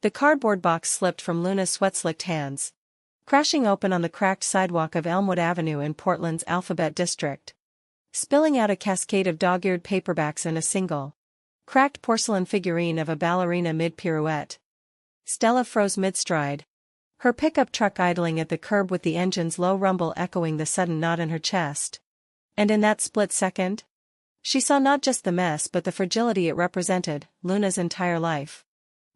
The cardboard box slipped from Luna's sweat-slicked hands, crashing open on the cracked sidewalk of Elmwood Avenue in Portland's Alphabet District, spilling out a cascade of dog-eared paperbacks and a single, cracked porcelain figurine of a ballerina mid-pirouette. Stella froze mid-stride, her pickup truck idling at the curb with the engine's low rumble echoing the sudden knot in her chest. And in that split second, she saw not just the mess but the fragility it represented, Luna's entire life,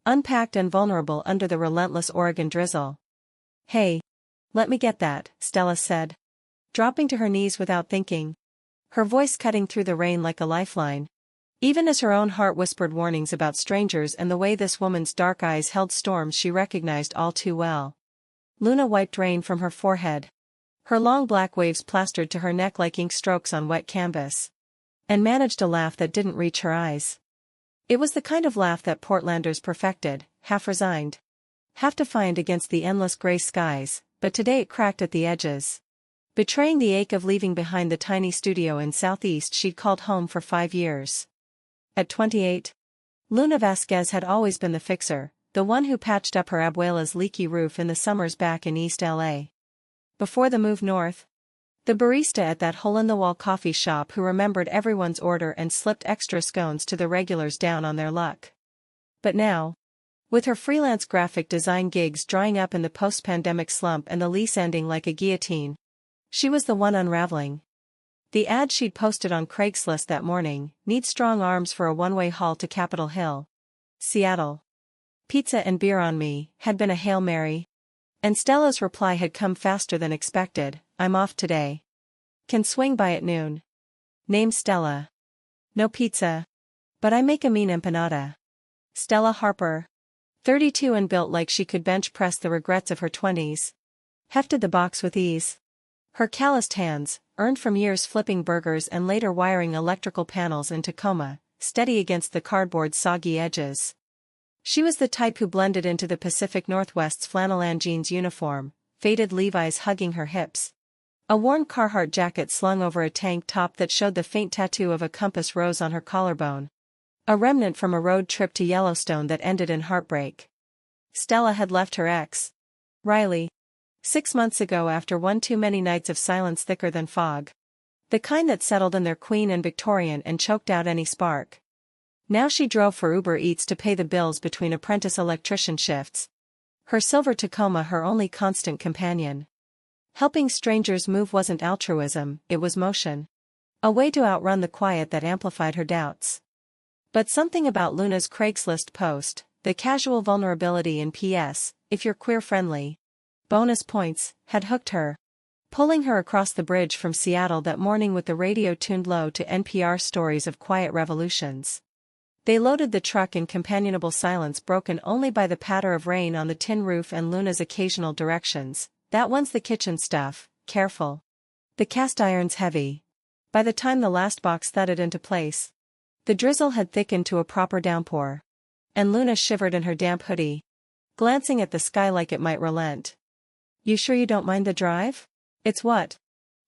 unpacked and vulnerable under the relentless Oregon drizzle. "Hey, let me get that," Stella said, dropping to her knees without thinking, her voice cutting through the rain like a lifeline, even as her own heart whispered warnings about strangers and the way this woman's dark eyes held storms she recognized all too well. Luna wiped rain from her forehead, her long black waves plastered to her neck like ink strokes on wet canvas, and managed a laugh that didn't reach her eyes. It was the kind of laugh that Portlanders perfected, half resigned, half defiant against the endless gray skies, but today it cracked at the edges, betraying the ache of leaving behind the tiny studio in Southeast she'd called home for 5 years. At 28, Luna Vasquez had always been the fixer, the one who patched up her abuela's leaky roof in the summers back in East LA. Before the move north, the barista at that hole-in-the-wall coffee shop who remembered everyone's order and slipped extra scones to the regulars down on their luck. But now, with her freelance graphic design gigs drying up in the post-pandemic slump and the lease ending like a guillotine, she was the one unraveling. The ad she'd posted on Craigslist that morning, "Need strong arms for a one-way haul to Capitol Hill, Seattle. Pizza and beer on me," had been a Hail Mary. And Stella's reply had come faster than expected, "I'm off today. Can swing by at noon. Name Stella. No pizza. But I make a mean empanada." Stella Harper, 32 and built like she could bench press the regrets of her 20s, hefted the box with ease. Her calloused hands, earned from years flipping burgers and later wiring electrical panels in Tacoma, steady against the cardboard's soggy edges. She was the type who blended into the Pacific Northwest's flannel jeans uniform, faded Levi's hugging her hips, a worn Carhartt jacket slung over a tank top that showed the faint tattoo of a compass rose on her collarbone, a remnant from a road trip to Yellowstone that ended in heartbreak. Stella had left her ex, Riley, 6 months ago after one too many nights of silence thicker than fog, the kind that settled in their Queen and Victorian and choked out any spark. Now she drove for Uber Eats to pay the bills between apprentice electrician shifts, her silver Tacoma her only constant companion. Helping strangers move wasn't altruism, it was motion. A way to outrun the quiet that amplified her doubts. But something about Luna's Craigslist post, the casual vulnerability in PS, "If you're queer-friendly, bonus points," had hooked her, pulling her across the bridge from Seattle that morning with the radio tuned low to NPR stories of quiet revolutions. They loaded the truck in companionable silence broken only by the patter of rain on the tin roof and Luna's occasional directions, "That one's the kitchen stuff, careful. The cast iron's heavy." By the time the last box thudded into place, the drizzle had thickened to a proper downpour, and Luna shivered in her damp hoodie, glancing at the sky like it might relent. "You sure you don't mind the drive? It's what?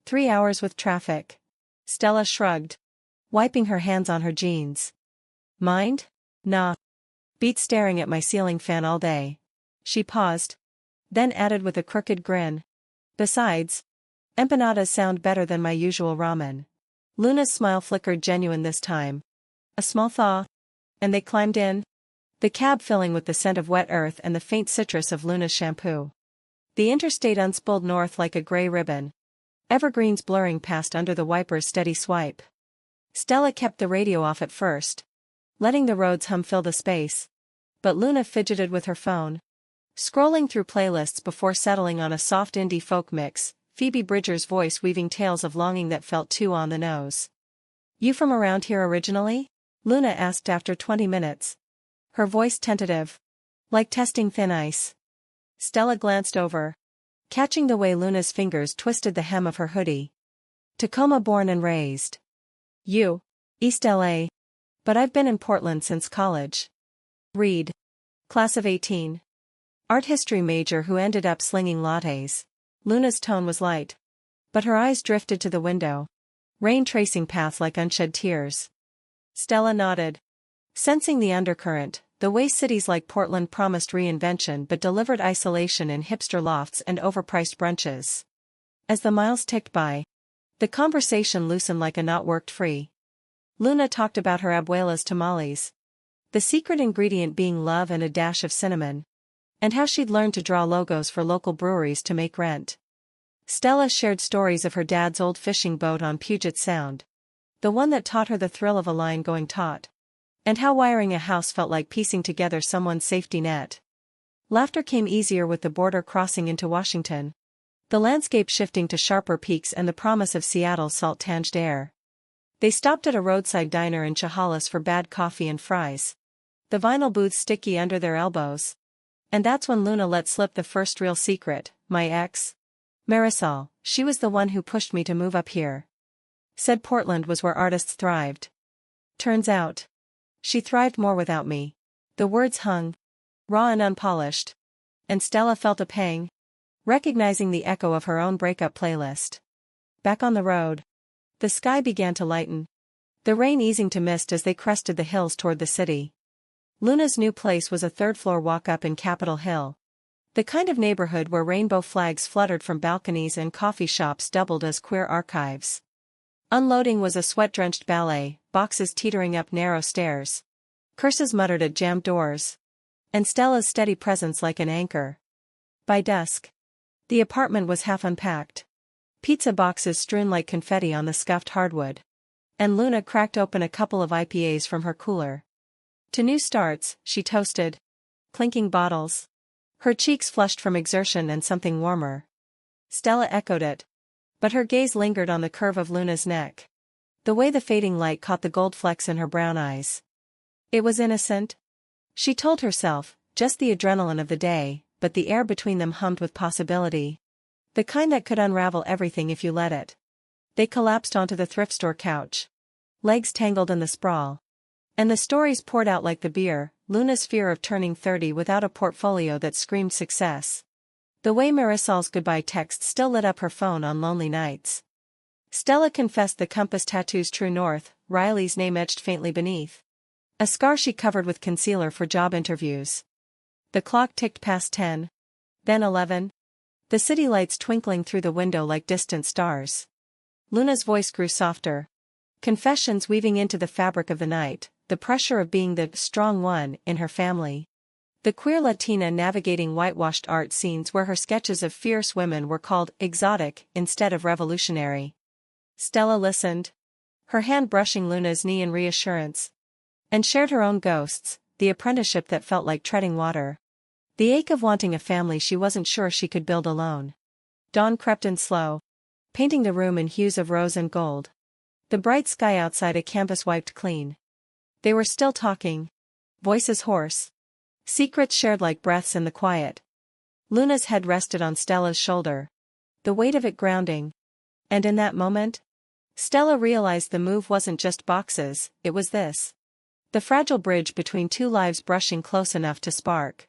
3 hours with traffic." Stella shrugged, wiping her hands on her jeans. "Mind? Nah. Beat staring at my ceiling fan all day." She paused, then added with a crooked grin, "Besides, empanadas sound better than my usual ramen." Luna's smile flickered genuine this time. A small thaw, and they climbed in, the cab filling with the scent of wet earth and the faint citrus of Luna's shampoo. The interstate unspooled north like a gray ribbon, evergreens blurring past under the wiper's steady swipe. Stella kept the radio off at first, letting the road's hum fill the space, but Luna fidgeted with her phone, scrolling through playlists before settling on a soft indie folk mix, Phoebe Bridgers' voice weaving tales of longing that felt too on the nose. "You from around here originally?" Luna asked after 20 minutes, her voice tentative, like testing thin ice. Stella glanced over, catching the way Luna's fingers twisted the hem of her hoodie. "Tacoma born and raised." "You? East LA. But I've been in Portland since college." "Reed. Class of 18. Art history major who ended up slinging lattes." Luna's tone was light, but her eyes drifted to the window, rain tracing paths like unshed tears. Stella nodded, sensing the undercurrent, the way cities like Portland promised reinvention but delivered isolation in hipster lofts and overpriced brunches. As the miles ticked by, the conversation loosened like a knot worked free. Luna talked about her abuela's tamales, the secret ingredient being love and a dash of cinnamon, and how she'd learned to draw logos for local breweries to make rent. Stella shared stories of her dad's old fishing boat on Puget Sound, the one that taught her the thrill of a line going taut, and how wiring a house felt like piecing together someone's safety net. Laughter came easier with the border crossing into Washington, the landscape shifting to sharper peaks and the promise of Seattle's salt-tanged air. They stopped at a roadside diner in Chehalis for bad coffee and fries, the vinyl booths sticky under their elbows. And that's when Luna let slip the first real secret. My ex, Marisol, she was the one who pushed me to move up here. Said Portland was where artists thrived. Turns out, she thrived more without me. The words hung, raw and unpolished, and Stella felt a pang, recognizing the echo of her own breakup playlist. Back on the road, the sky began to lighten, the rain easing to mist as they crested the hills toward the city. Luna's new place was a third-floor walk-up in Capitol Hill, the kind of neighborhood where rainbow flags fluttered from balconies and coffee shops doubled as queer archives. Unloading was a sweat-drenched ballet, boxes teetering up narrow stairs, curses muttered at jammed doors, and Stella's steady presence like an anchor. By dusk, the apartment was half unpacked, pizza boxes strewn like confetti on the scuffed hardwood, and Luna cracked open a couple of IPAs from her cooler. To new starts, she toasted, clinking bottles, her cheeks flushed from exertion and something warmer. Stella echoed it, but her gaze lingered on the curve of Luna's neck, the way the fading light caught the gold flecks in her brown eyes. It was innocent, she told herself, just the adrenaline of the day, but the air between them hummed with possibility. The kind that could unravel everything if you let it. They collapsed onto the thrift store couch, legs tangled in the sprawl. And the stories poured out like the beer, Luna's fear of turning 30 without a portfolio that screamed success. The way Marisol's goodbye text still lit up her phone on lonely nights. Stella confessed the compass tattoo's true north, Riley's name etched faintly beneath. A scar she covered with concealer for job interviews. The clock ticked past 10. Then 11. The city lights twinkling through the window like distant stars. Luna's voice grew softer, confessions weaving into the fabric of the night, the pressure of being the strong one in her family. The queer Latina navigating whitewashed art scenes where her sketches of fierce women were called exotic instead of revolutionary. Stella listened, her hand brushing Luna's knee in reassurance, and shared her own ghosts, the apprenticeship that felt like treading water, the ache of wanting a family she wasn't sure she could build alone. Dawn crept in slow, painting the room in hues of rose and gold. The bright sky outside a canvas wiped clean. They were still talking, voices hoarse, secrets shared like breaths in the quiet. Luna's head rested on Stella's shoulder, the weight of it grounding. And in that moment, Stella realized the move wasn't just boxes, it was this. The fragile bridge between two lives brushing close enough to spark.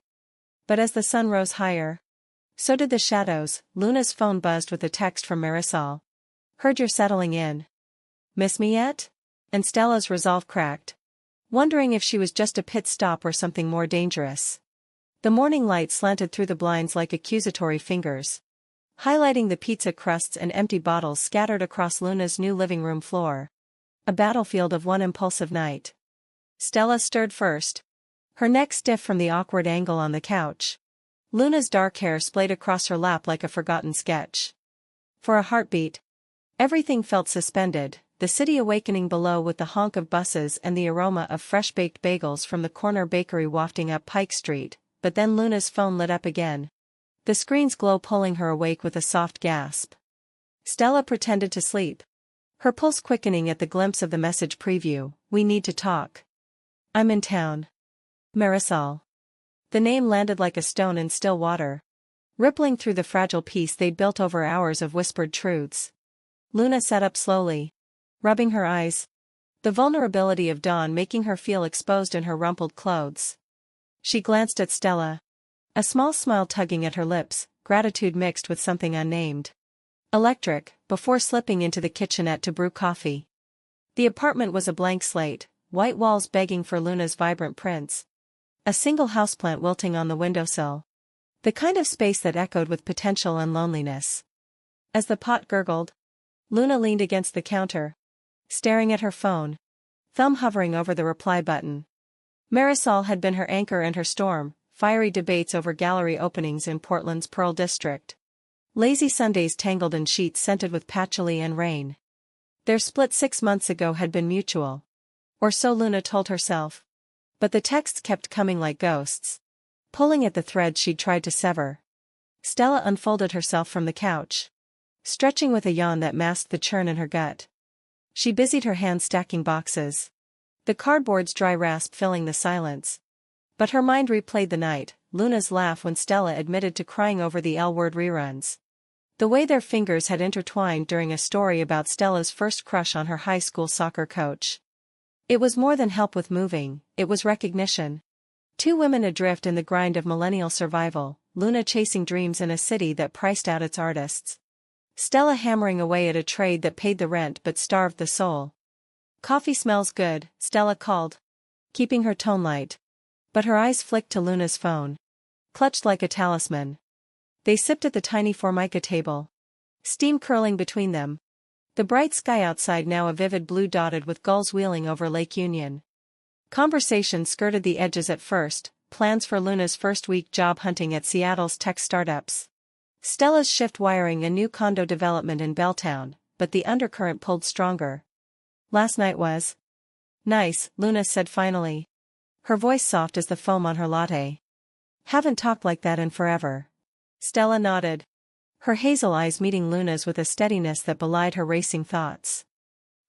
But as the sun rose higher, so did the shadows. Luna's phone buzzed with a text from Marisol. Heard you're settling in. Miss me yet? And Stella's resolve cracked, wondering if she was just a pit stop or something more dangerous. The morning light slanted through the blinds like accusatory fingers, highlighting the pizza crusts and empty bottles scattered across Luna's new living room floor. A battlefield of one impulsive night. Stella stirred first, her neck stiff from the awkward angle on the couch. Luna's dark hair splayed across her lap like a forgotten sketch. For a heartbeat, everything felt suspended, the city awakening below with the honk of buses and the aroma of fresh-baked bagels from the corner bakery wafting up Pike Street. But then Luna's phone lit up again, the screen's glow pulling her awake with a soft gasp. Stella pretended to sleep, her pulse quickening at the glimpse of the message preview. We need to talk. I'm in town. Marisol. The name landed like a stone in still water, rippling through the fragile peace they'd built over hours of whispered truths. Luna sat up slowly, rubbing her eyes, the vulnerability of dawn making her feel exposed in her rumpled clothes. She glanced at Stella, a small smile tugging at her lips, gratitude mixed with something unnamed. Electric, before slipping into the kitchenette to brew coffee. The apartment was a blank slate, white walls begging for Luna's vibrant prints. A single houseplant wilting on the windowsill. The kind of space that echoed with potential and loneliness. As the pot gurgled, Luna leaned against the counter, staring at her phone, thumb hovering over the reply button. Marisol had been her anchor and her storm, fiery debates over gallery openings in Portland's Pearl District. Lazy Sundays tangled in sheets scented with patchouli and rain. Their split 6 months ago had been mutual. Or so Luna told herself. But the texts kept coming like ghosts, pulling at the thread she'd tried to sever. Stella unfolded herself from the couch, stretching with a yawn that masked the churn in her gut. She busied her hands stacking boxes, the cardboard's dry rasp filling the silence. But her mind replayed the night, Luna's laugh when Stella admitted to crying over the L-Word reruns. The way their fingers had intertwined during a story about Stella's first crush on her high school soccer coach. It was more than help with moving, it was recognition. Two women adrift in the grind of millennial survival, Luna chasing dreams in a city that priced out its artists. Stella hammering away at a trade that paid the rent but starved the soul. Coffee smells good, Stella called, keeping her tone light. But her eyes flicked to Luna's phone, clutched like a talisman. They sipped at the tiny Formica table, steam curling between them. The bright sky outside now a vivid blue dotted with gulls wheeling over Lake Union. Conversation skirted the edges at first, plans for Luna's first week job hunting at Seattle's tech startups. Stella's shift wiring a new condo development in Belltown, but the undercurrent pulled stronger. Last night was nice, Luna said finally, her voice soft as the foam on her latte. Haven't talked like that in forever. Stella nodded, her hazel eyes meeting Luna's with a steadiness that belied her racing thoughts.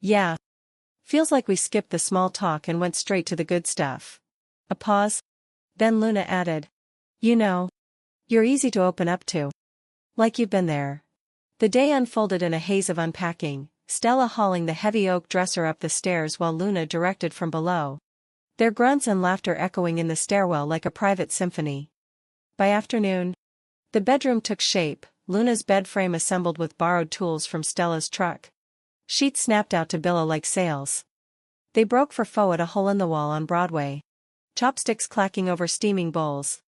Yeah. Feels like we skipped the small talk and went straight to the good stuff. A pause. Then Luna added, you know, you're easy to open up to. Like you've been there. The day unfolded in a haze of unpacking, Stella hauling the heavy oak dresser up the stairs while Luna directed from below. Their grunts and laughter echoing in the stairwell like a private symphony. By afternoon, the bedroom took shape, Luna's bed frame assembled with borrowed tools from Stella's truck. Sheets snapped out to billow like sails. They broke for faux at a hole in the wall on Broadway. Chopsticks clacking over steaming bowls.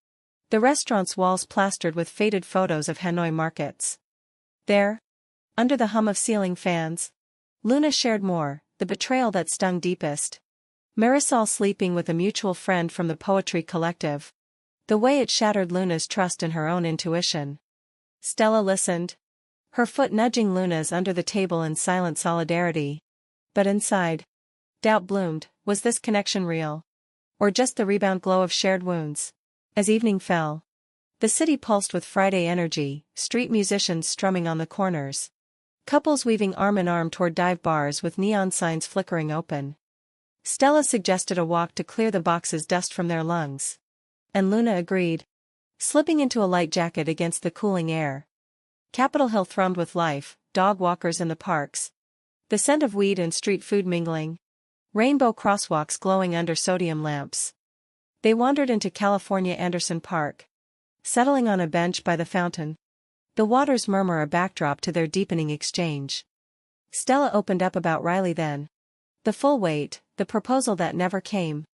The restaurant's walls plastered with faded photos of Hanoi markets. There, under the hum of ceiling fans, Luna shared more, the betrayal that stung deepest. Marisol sleeping with a mutual friend from the poetry collective. The way it shattered Luna's trust in her own intuition. Stella listened, her foot nudging Luna's under the table in silent solidarity. But inside, doubt bloomed, was this connection real? Or just the rebound glow of shared wounds? As evening fell, the city pulsed with Friday energy, street musicians strumming on the corners. Couples weaving arm in arm toward dive bars with neon signs flickering open. Stella suggested a walk to clear the box's dust from their lungs. And Luna agreed, slipping into a light jacket against the cooling air. Capitol Hill thrummed with life, dog walkers in the parks. The scent of weed and street food mingling. Rainbow crosswalks glowing under sodium lamps. They wandered into California Anderson Park, settling on a bench by the fountain. The water's murmur a backdrop to their deepening exchange. Stella opened up about Riley then. The full weight, the proposal that never came.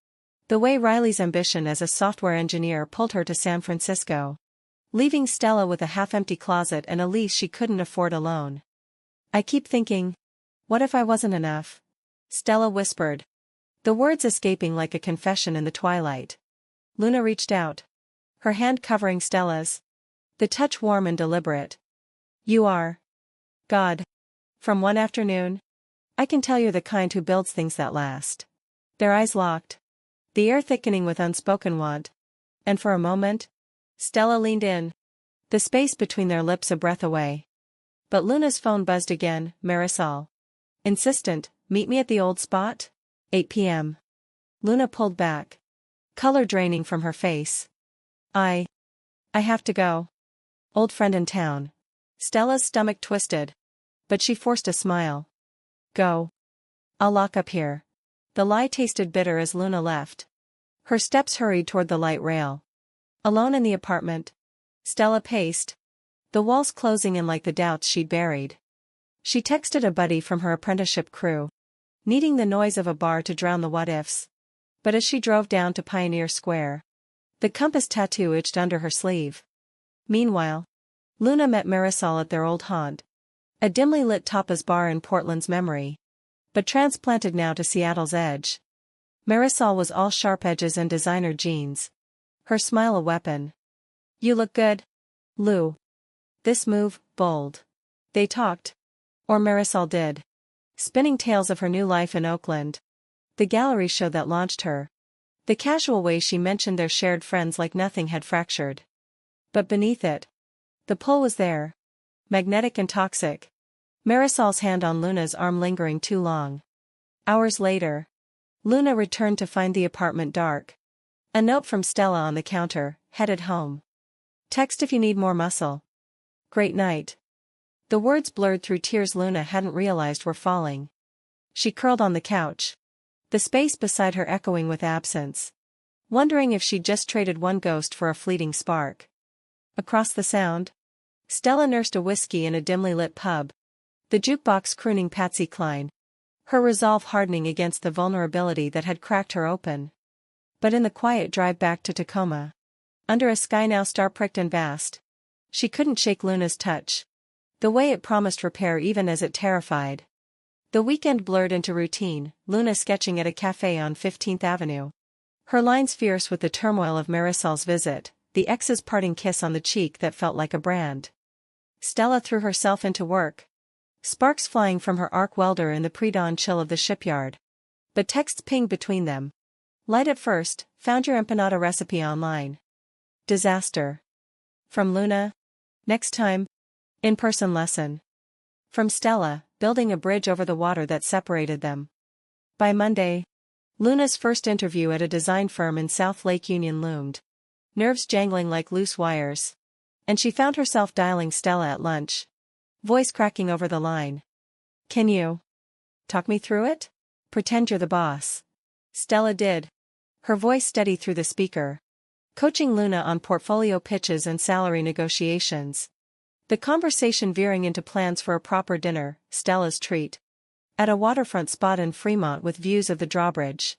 The way Riley's ambition as a software engineer pulled her to San Francisco, leaving Stella with a half-empty closet and a lease she couldn't afford alone. I keep thinking, what if I wasn't enough? Stella whispered, the words escaping like a confession in the twilight. Luna reached out, her hand covering Stella's, the touch warm and deliberate. You are God. From one afternoon, I can tell you're the kind who builds things that last. Their eyes locked, the air thickening with unspoken want. And for a moment, Stella leaned in, the space between their lips a breath away. But Luna's phone buzzed again, Marisol. Insistent, meet me at the old spot? 8 p.m. Luna pulled back, color draining from her face. I have to go. Old friend in town. Stella's stomach twisted, but she forced a smile. Go. I'll lock up here. The lie tasted bitter as Luna left. Her steps hurried toward the light rail. Alone in the apartment, Stella paced, the walls closing in like the doubts she'd buried. She texted a buddy from her apprenticeship crew, needing the noise of a bar to drown the what-ifs. But as she drove down to Pioneer Square, The compass tattoo itched under her sleeve. Meanwhile, Luna met Marisol at their old haunt. A dimly lit tapas bar in Portland's memory. But transplanted now to Seattle's edge. Marisol was all sharp edges and designer jeans. Her smile a weapon. "You look good, Lou." This move, bold. They talked. Or Marisol did. Spinning tales of her new life in Oakland. The gallery show that launched her. The casual way she mentioned their shared friends like nothing had fractured. But beneath it, the pull was there. Magnetic and toxic. Marisol's hand on Luna's arm lingering too long. Hours later, Luna returned to find the apartment dark. A note from Stella on the counter, headed home. "Text if you need more muscle. Great night." The words blurred through tears Luna hadn't realized were falling. She curled on the couch. The space beside her echoing with absence. Wondering if she'd just traded one ghost for a fleeting spark. Across the sound, Stella nursed a whiskey in a dimly lit pub. The jukebox crooning Patsy Cline. Her resolve hardening against the vulnerability that had cracked her open. But in the quiet drive back to Tacoma, under a sky now star-pricked and vast, she couldn't shake Luna's touch. The way it promised repair even as it terrified. The weekend blurred into routine, Luna sketching at a cafe on 15th Avenue. Her lines fierce with the turmoil of Marisol's visit, the ex's parting kiss on the cheek that felt like a brand. Stella threw herself into work. Sparks flying from her arc welder in the pre-dawn chill of the shipyard. But texts pinged between them. "Light at first, found your empanada recipe online." Disaster. From Luna. "Next time. In-person lesson." From Stella, building a bridge over the water that separated them. By Monday, Luna's first interview at a design firm in South Lake Union loomed. Nerves jangling like loose wires. And she found herself dialing Stella at lunch. Voice cracking over the line. "Can you talk me through it? Pretend you're the boss." Stella did. Her voice steady through the speaker. Coaching Luna on portfolio pitches and salary negotiations. The conversation veering into plans for a proper dinner, Stella's treat. At a waterfront spot in Fremont with views of the drawbridge.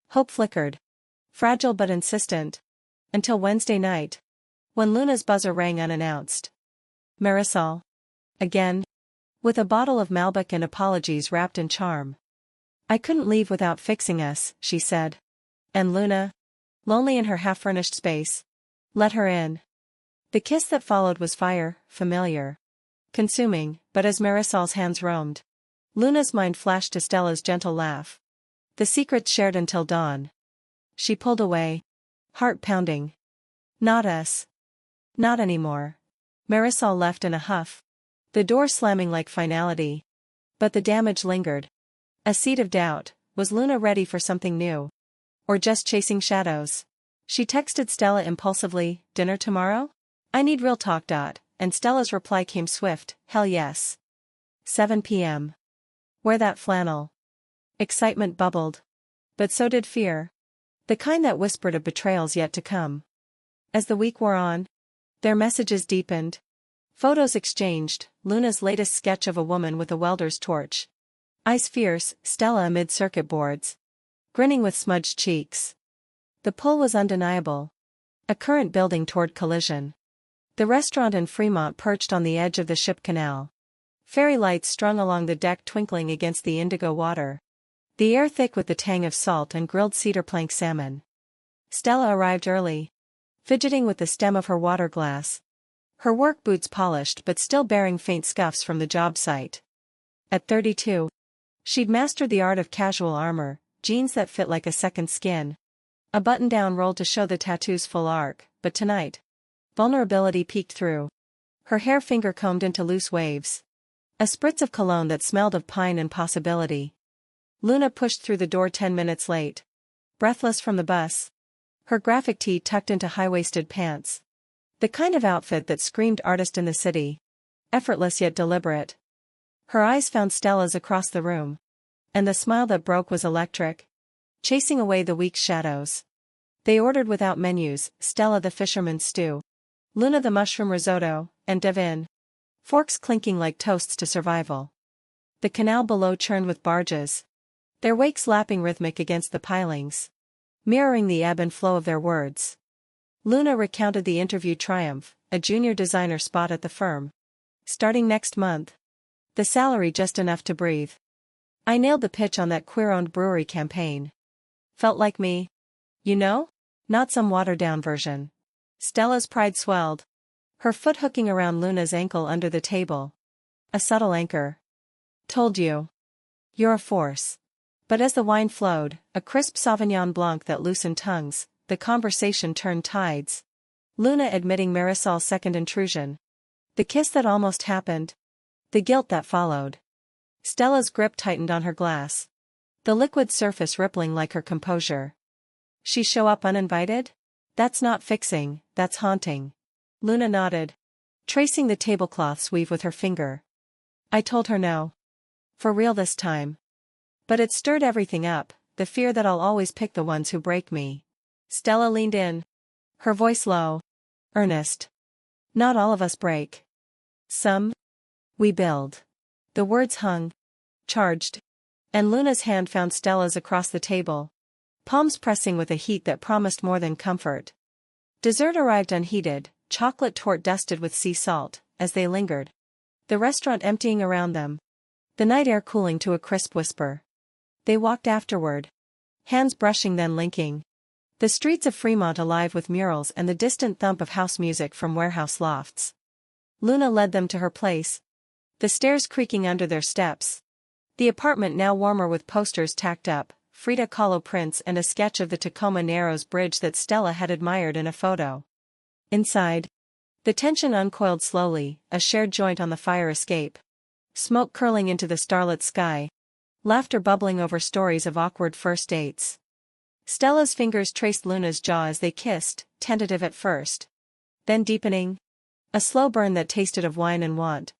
Hope flickered. Fragile but insistent. Until Wednesday night. When Luna's buzzer rang unannounced. Marisol. Again. With a bottle of Malbec and apologies wrapped in charm. "I couldn't leave without fixing us," she said. And Luna, lonely in her half-furnished space, let her in. The kiss that followed was fire, familiar. Consuming, but as Marisol's hands roamed, Luna's mind flashed to Stella's gentle laugh. The secrets shared until dawn. She pulled away. Heart pounding. "Not us. Not anymore." Marisol left in a huff. The door slamming like finality. But the damage lingered. A seed of doubt, was Luna ready for something new? Or just chasing shadows? She texted Stella impulsively, "Dinner tomorrow? I need real talk. And Stella's reply came swift, "Hell yes." 7 p.m. Wear that flannel. Excitement bubbled. But so did fear. The kind that whispered of betrayals yet to come. As the week wore on, their messages deepened. Photos exchanged, Luna's latest sketch of a woman with a welder's torch. Eyes fierce, Stella amid circuit boards. Grinning with smudged cheeks. The pull was undeniable. A current building toward collision. The restaurant in Fremont perched on the edge of the ship canal. Fairy lights strung along the deck twinkling against the indigo water. The air thick with the tang of salt and grilled cedar plank salmon. Stella arrived early. Fidgeting with the stem of her water glass. Her work boots polished but still bearing faint scuffs from the job site. At 32, she'd mastered the art of casual armor, jeans that fit like a second skin. A button-down rolled to show the tattoo's full arc, but tonight, vulnerability peeked through. Her hair finger-combed into loose waves. A spritz of cologne that smelled of pine and possibility. Luna pushed through the door 10 minutes late. Breathless from the bus. Her graphic tee tucked into high-waisted pants. The kind of outfit that screamed artist in the city. Effortless yet deliberate. Her eyes found Stella's across the room. And the smile that broke was electric. Chasing away the week's shadows. They ordered without menus, Stella the fisherman's stew. Luna the mushroom risotto, and Devin. Forks clinking like toasts to survival. The canal below churned with barges. Their wakes lapping rhythmic against the pilings. Mirroring the ebb and flow of their words. Luna recounted the interview triumph, a junior designer spot at the firm. Starting next month. The salary just enough to breathe. I nailed the pitch on that queer-owned brewery campaign. Felt like me. You know? Not some watered-down version. Stella's pride swelled. Her foot hooking around Luna's ankle under the table. A subtle anchor. Told you. You're a force. But as the wine flowed, a crisp Sauvignon Blanc that loosened tongues, the conversation turned tides. Luna admitting Marisol's second intrusion. The kiss that almost happened. The guilt that followed. Stella's grip tightened on her glass. The liquid surface rippling like her composure. She show up uninvited? That's not fixing, that's haunting. Luna nodded. Tracing the tablecloth's weave with her finger. I told her no. For real this time. But it stirred everything up, the fear that I'll always pick the ones who break me. Stella leaned in. Her voice low. Earnest. Not all of us break. Some. We build. The words hung. Charged. And Luna's hand found Stella's across the table. Palms pressing with a heat that promised more than comfort. Dessert arrived unheated, chocolate torte dusted with sea salt, as they lingered. The restaurant emptying around them. The night air cooling to a crisp whisper. They walked afterward. Hands brushing then linking. The streets of Fremont alive with murals and the distant thump of house music from warehouse lofts. Luna led them to her place. The stairs creaking under their steps. The apartment now warmer with posters tacked up, Frida Kahlo prints and a sketch of the Tacoma Narrows Bridge that Stella had admired in a photo. Inside. The tension uncoiled slowly, a shared joint on the fire escape. Smoke curling into the starlit sky. Laughter bubbling over stories of awkward first dates. Stella's fingers traced Luna's jaw as they kissed, tentative at first. Then deepening. A slow burn that tasted of wine and want.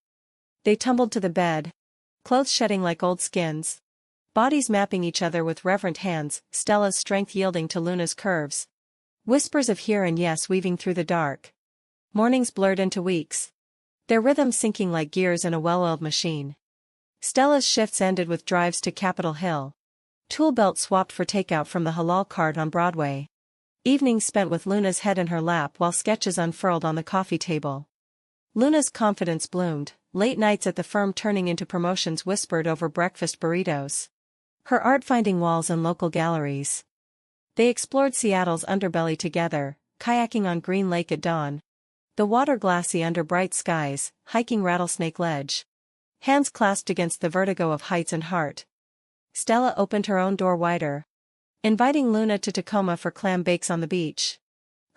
They tumbled to the bed. Clothes shedding like old skins. Bodies mapping each other with reverent hands, Stella's strength yielding to Luna's curves. Whispers of here and yes weaving through the dark. Mornings blurred into weeks. Their rhythm syncing like gears in a well-oiled machine. Stella's shifts ended with drives to Capitol Hill. Tool belt swapped for takeout from the halal cart on Broadway. Evenings spent with Luna's head in her lap while sketches unfurled on the coffee table. Luna's confidence bloomed, late nights at the firm turning into promotions whispered over breakfast burritos. Her art finding walls and local galleries. They explored Seattle's underbelly together, kayaking on Green Lake at dawn. The water glassy under bright skies, hiking Rattlesnake Ledge. Hands clasped against the vertigo of heights and heart. Stella opened her own door wider. Inviting Luna to Tacoma for clam bakes on the beach.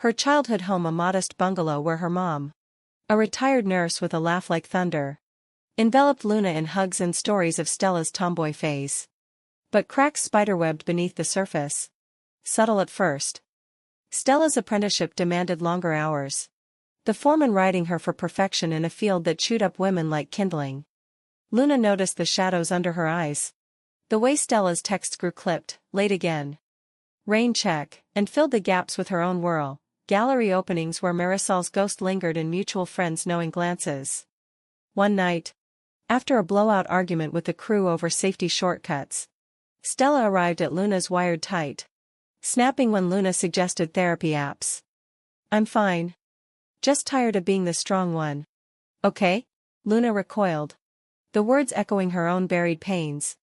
Her childhood home a modest bungalow where her mom, a retired nurse with a laugh like thunder, enveloped Luna in hugs and stories of Stella's tomboy phase. But cracks spiderwebbed beneath the surface. Subtle at first. Stella's apprenticeship demanded longer hours. The foreman riding her for perfection in a field that chewed up women like kindling. Luna noticed the shadows under her eyes. The way Stella's texts grew clipped, late again. Rain check, and filled the gaps with her own whirl. Gallery openings where Marisol's ghost lingered in mutual friends' knowing glances. One night, after a blowout argument with the crew over safety shortcuts, Stella arrived at Luna's wired tight. Snapping when Luna suggested therapy apps. I'm fine. Just tired of being the strong one. Okay? Luna recoiled. The words echoing her own buried pains.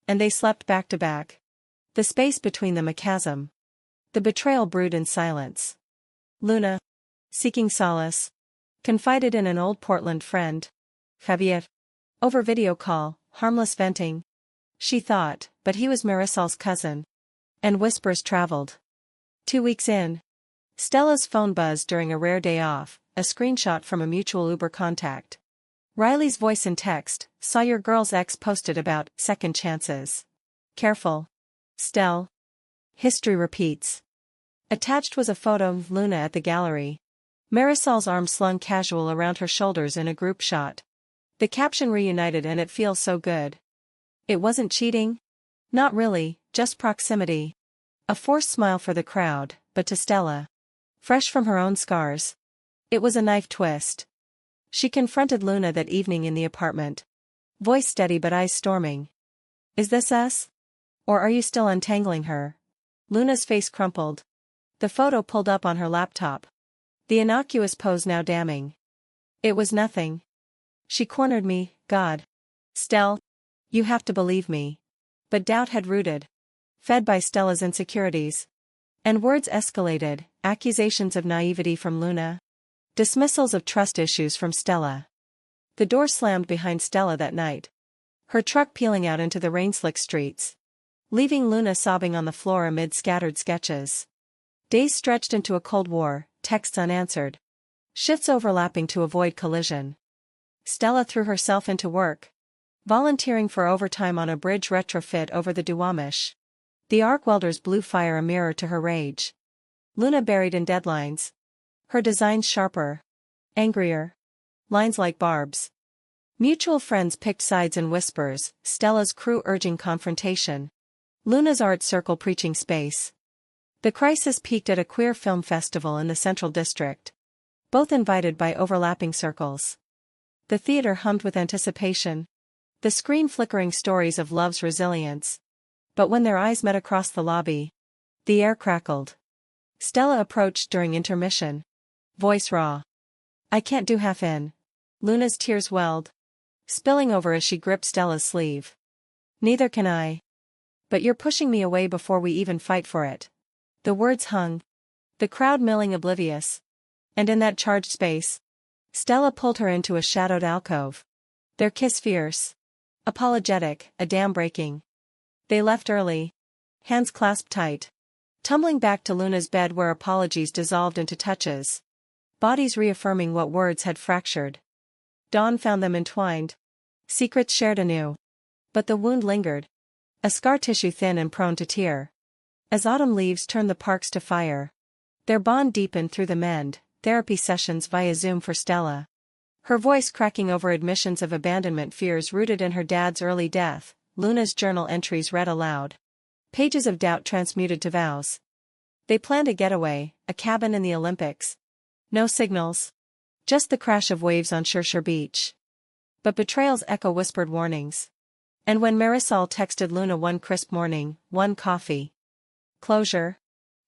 And they slept back to back. The space between them a chasm. The betrayal brewed in silence. Luna, seeking solace, confided in an old Portland friend, Javier. Over video call, harmless venting. She thought, but he was Marisol's cousin. And whispers traveled. 2 weeks in. Stella's phone buzzed during a rare day off, a screenshot from a mutual Uber contact. Riley's voice in text, saw your girl's ex posted about second chances. Careful. Stell. History repeats. Attached was a photo of Luna at the gallery. Marisol's arm slung casual around her shoulders in a group shot. The caption reunited and it feels so good. It wasn't cheating? Not really, just proximity. A forced smile for the crowd, but to Stella, fresh from her own scars, it was a knife twist. She confronted Luna that evening in the apartment. Voice steady but eyes storming. Is this us? Or are you still untangling her? Luna's face crumpled. The photo pulled up on her laptop. The innocuous pose now damning. It was nothing. She cornered me, God. Stell. You have to believe me. But doubt had rooted. Fed by Stella's insecurities. And words escalated, accusations of naivety from Luna. Dismissals of trust issues from Stella. The door slammed behind Stella that night. Her truck peeling out into the rain-slick streets. Leaving Luna sobbing on the floor amid scattered sketches. Days stretched into a Cold War, texts unanswered. Shifts overlapping to avoid collision. Stella threw herself into work. Volunteering for overtime on a bridge retrofit over the Duwamish. The arc welders blew fire a mirror to her rage. Luna buried in deadlines. Her designs sharper. Angrier. Lines like barbs. Mutual friends picked sides in whispers, Stella's crew urging confrontation. Luna's art circle preaching space. The crisis peaked at a queer film festival in the Central District. Both invited by overlapping circles. The theater hummed with anticipation. The screen flickering stories of love's resilience. But when their eyes met across the lobby, the air crackled. Stella approached during intermission. Voice raw. I can't do half in. Luna's tears welled. Spilling over as she gripped Stella's sleeve. Neither can I. But you're pushing me away before we even fight for it. The words hung. The crowd milling oblivious. And in that charged space, Stella pulled her into a shadowed alcove. Their kiss fierce. Apologetic, a dam breaking. They left early. Hands clasped tight. Tumbling back to Luna's bed where apologies dissolved into touches. Bodies reaffirming what words had fractured. Dawn found them entwined. Secrets shared anew. But the wound lingered. A scar tissue thin and prone to tear. As autumn leaves turned the parks to fire. Their bond deepened through the mend, therapy sessions via Zoom for Stella. Her voice cracking over admissions of abandonment fears rooted in her dad's early death, Luna's journal entries read aloud. Pages of doubt transmuted to vows. They planned a getaway, a cabin in the Olympics. No signals. Just the crash of waves on Chershire Beach. But betrayal's echo whispered warnings. And when Marisol texted Luna one crisp morning, one coffee. Closure.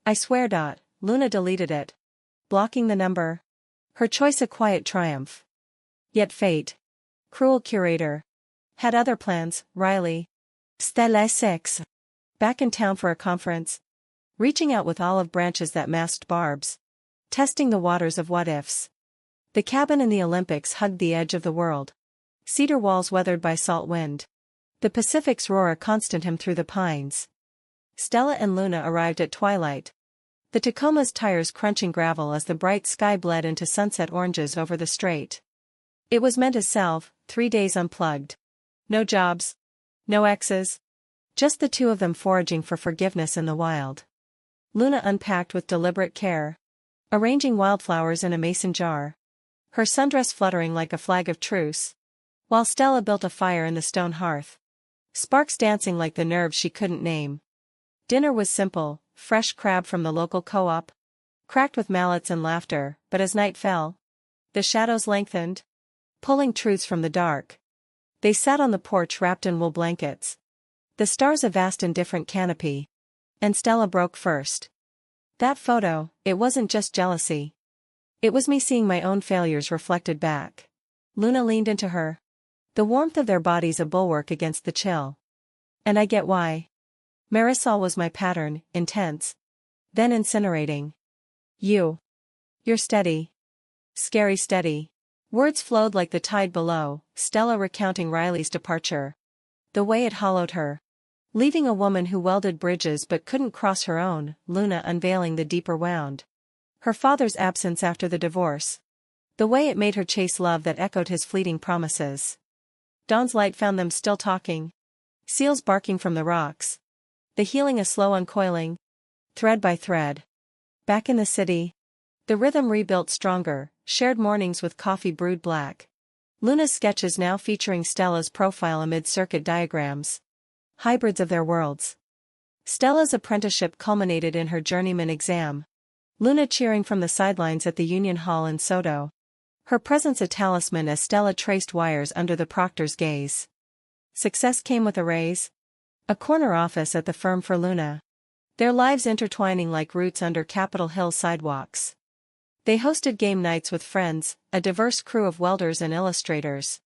I swear. Luna deleted it. Blocking the number. Her choice a quiet triumph. Yet fate. Cruel curator. Had other plans, Riley. Stella 6. Back in town for a conference. Reaching out with olive branches that masked barbs. Testing the waters of what-ifs. The cabin in the Olympics hugged the edge of the world. Cedar walls weathered by salt wind. The Pacific's roar a constant hymn through the pines. Stella and Luna arrived at twilight. The Tacoma's tires crunching gravel as the bright sky bled into sunset oranges over the strait. It was meant as salve, 3 days unplugged. No jobs. No exes. Just the two of them foraging for forgiveness in the wild. Luna unpacked with deliberate care. Arranging wildflowers in a mason jar. Her sundress fluttering like a flag of truce. While Stella built a fire in the stone hearth. Sparks dancing like the nerves she couldn't name. Dinner was simple, fresh crab from the local co-op. Cracked with mallets and laughter, but as night fell, the shadows lengthened. Pulling truths from the dark. They sat on the porch wrapped in wool blankets. The stars a vast and different canopy. And Stella broke first. That photo, it wasn't just jealousy. It was me seeing my own failures reflected back. Luna leaned into her. The warmth of their bodies a bulwark against the chill. And I get why. Marisol was my pattern, intense. Then incinerating. You're steady. Scary steady. Words flowed like the tide below, Stella recounting Riley's departure. The way it hollowed her. Leaving a woman who welded bridges but couldn't cross her own, Luna unveiling the deeper wound. Her father's absence after the divorce. The way it made her chase love that echoed his fleeting promises. Dawn's light found them still talking. Seals barking from the rocks. The healing a slow uncoiling. Thread by thread. Back in the city. The rhythm rebuilt stronger, shared mornings with coffee brewed black. Luna's sketches now featuring Stella's profile amid circuit diagrams. Hybrids of their worlds. Stella's apprenticeship culminated in her journeyman exam. Luna cheering from the sidelines at the Union Hall in Soto. Her presence a talisman as Stella traced wires under the proctor's gaze. Success came with a raise. A corner office at the firm for Luna. their lives intertwining like roots under Capitol Hill sidewalks. They hosted game nights with friends, a diverse crew of welders and illustrators.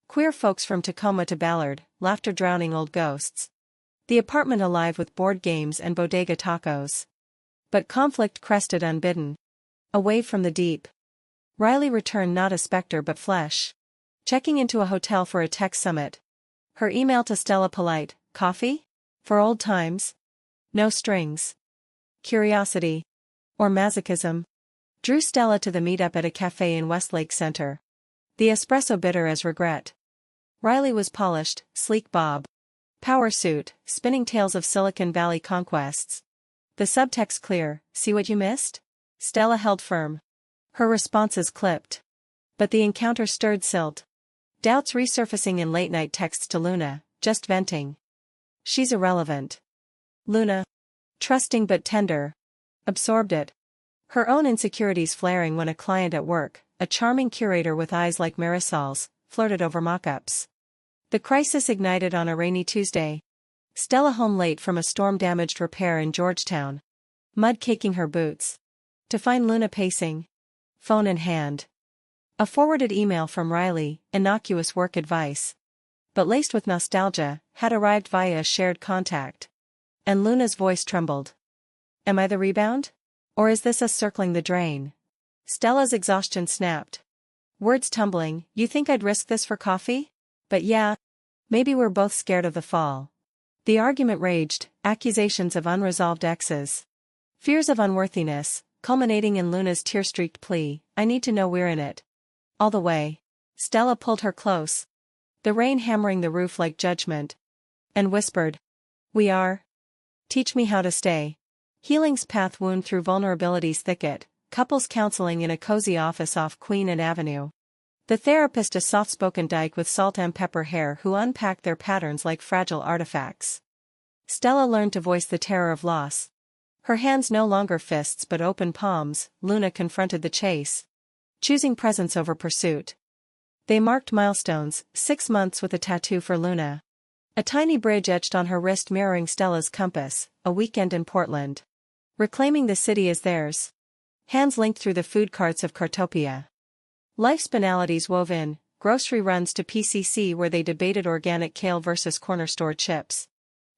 Queer folks from Tacoma to Ballard, laughter drowning old ghosts. The apartment alive with board games and bodega tacos. But conflict crested unbidden. Away from the deep. Riley returned not a specter but flesh. Checking into a hotel for a tech summit. Her email to Stella polite, coffee? For old times? No strings. Curiosity. Or masochism. Drew Stella to the meetup at a cafe in Westlake Center. The espresso bitter as regret. Riley was polished, sleek bob. Power suit, spinning tales of Silicon Valley conquests. The subtext clear, see what you missed? Stella held firm. Her responses clipped. But the encounter stirred silt. Doubts resurfacing in late-night texts to Luna, just venting. She's irrelevant. Luna. Trusting but tender. Absorbed it. Her own insecurities flaring when a client at work, a charming curator with eyes like Marisol's, flirted over mock-ups. The crisis ignited on a rainy Tuesday. Stella home late from a storm-damaged repair in Georgetown. Mud caking her boots. To find Luna pacing. Phone in hand. A forwarded email from Riley, innocuous work advice. But laced with nostalgia, had arrived via a shared contact. And Luna's voice trembled. Am I the rebound? Or is this us circling the drain? Stella's exhaustion snapped. Words tumbling, you think I'd risk this for coffee? But yeah. Maybe we're both scared of the fall. The argument raged, accusations of unresolved exes. Fears of unworthiness, culminating in Luna's tear-streaked plea, I need to know we're in it. All the way. Stella pulled her close. The rain hammering the roof like judgment. And whispered. We are. Teach me how to stay. Healing's path wound through vulnerability's thicket, couples counseling in a cozy office off Queen and Avenue. The therapist a soft-spoken dyke with salt and pepper hair who unpacked their patterns like fragile artifacts. Stella learned to voice the terror of loss. Her hands no longer fists but open palms, Luna confronted the chase. Choosing presence over pursuit. They marked milestones, 6 months with a tattoo for Luna. A tiny bridge etched on her wrist mirroring Stella's compass, a weekend in Portland. Reclaiming the city as theirs. Hands linked through the food carts of Cartopia. Life's banalities wove in, grocery runs to PCC where they debated organic kale versus corner store chips.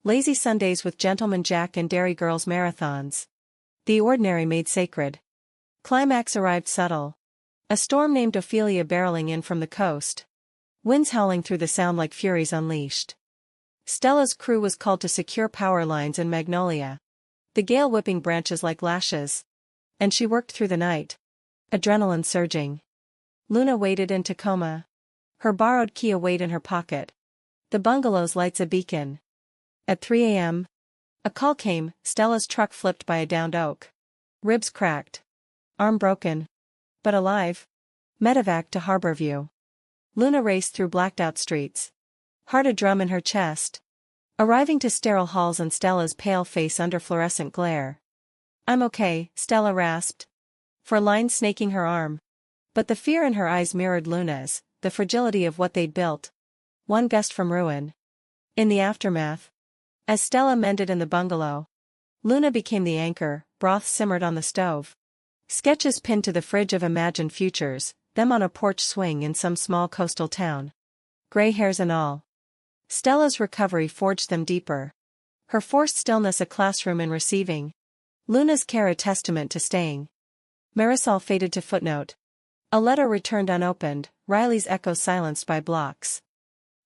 Lazy Sundays with Gentleman Jack and Dairy Girls marathons. The ordinary made sacred. Climax arrived subtle. A storm named Ophelia barreling in from the coast. Winds howling through the sound like furies unleashed. Stella's crew was called to secure power lines in Magnolia. The gale whipping branches like lashes. And she worked through the night. Adrenaline surging. Luna waited in Tacoma. Her borrowed key a weight in her pocket. The bungalow's lights a beacon. At 3 a.m. a call came, Stella's truck flipped by a downed oak. Ribs cracked. Arm broken. But alive. Medevac to Harborview. Luna raced through blacked-out streets. Heart a drum in her chest. Arriving to sterile halls and Stella's pale face under fluorescent glare. I'm okay, Stella rasped. For lines snaking her arm. But the fear in her eyes mirrored Luna's, the fragility of what they'd built. One gust from ruin. In the aftermath. As Stella mended in the bungalow. Luna became the anchor, broth simmered on the stove. Sketches pinned to the fridge of imagined futures, them on a porch swing in some small coastal town. Gray hairs and all. Stella's recovery forged them deeper. Her forced stillness a classroom in receiving. Luna's care a testament to staying. Marisol faded to footnote. A letter returned unopened, Riley's echo silenced by blocks.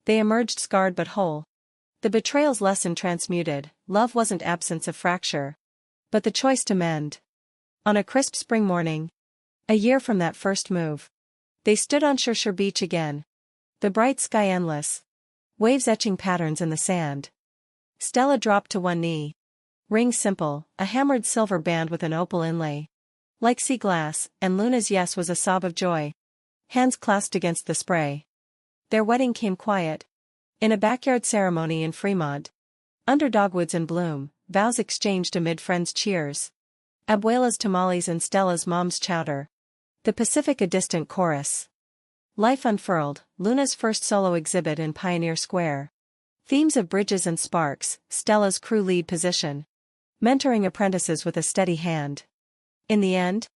They emerged scarred but whole. The betrayal's lesson transmuted, love wasn't absence of fracture. But the choice to mend. On a crisp spring morning. A year from that first move. They stood on Chershire Beach again. The bright sky endless. Waves etching patterns in the sand. Stella dropped to one knee. Ring simple, a hammered silver band with an opal inlay. Like sea glass, and Luna's yes was a sob of joy. Hands clasped against the spray. Their wedding came quiet. In a backyard ceremony in Fremont. Under dogwoods in bloom, vows exchanged amid friends' cheers. Abuela's tamales and Stella's mom's chowder. The Pacific a distant chorus. Life unfurled, Luna's first solo exhibit in Pioneer Square. Themes of bridges and sparks, Stella's crew lead position. mentoring apprentices with a steady hand. In the end,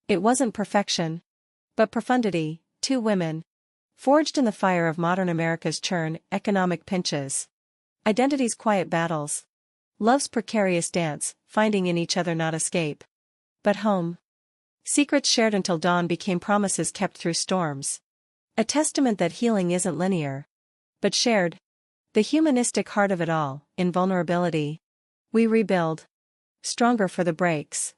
it wasn't perfection, but profundity. Two women, forged in the fire of modern America's churn, economic pinches, identity's quiet battles, love's precarious dance, finding in each other not escape, but home. Secrets shared until dawn became promises kept through storms. A testament that healing isn't linear, but shared. The humanistic heart of it all, in vulnerability. We rebuild. Stronger for the breaks.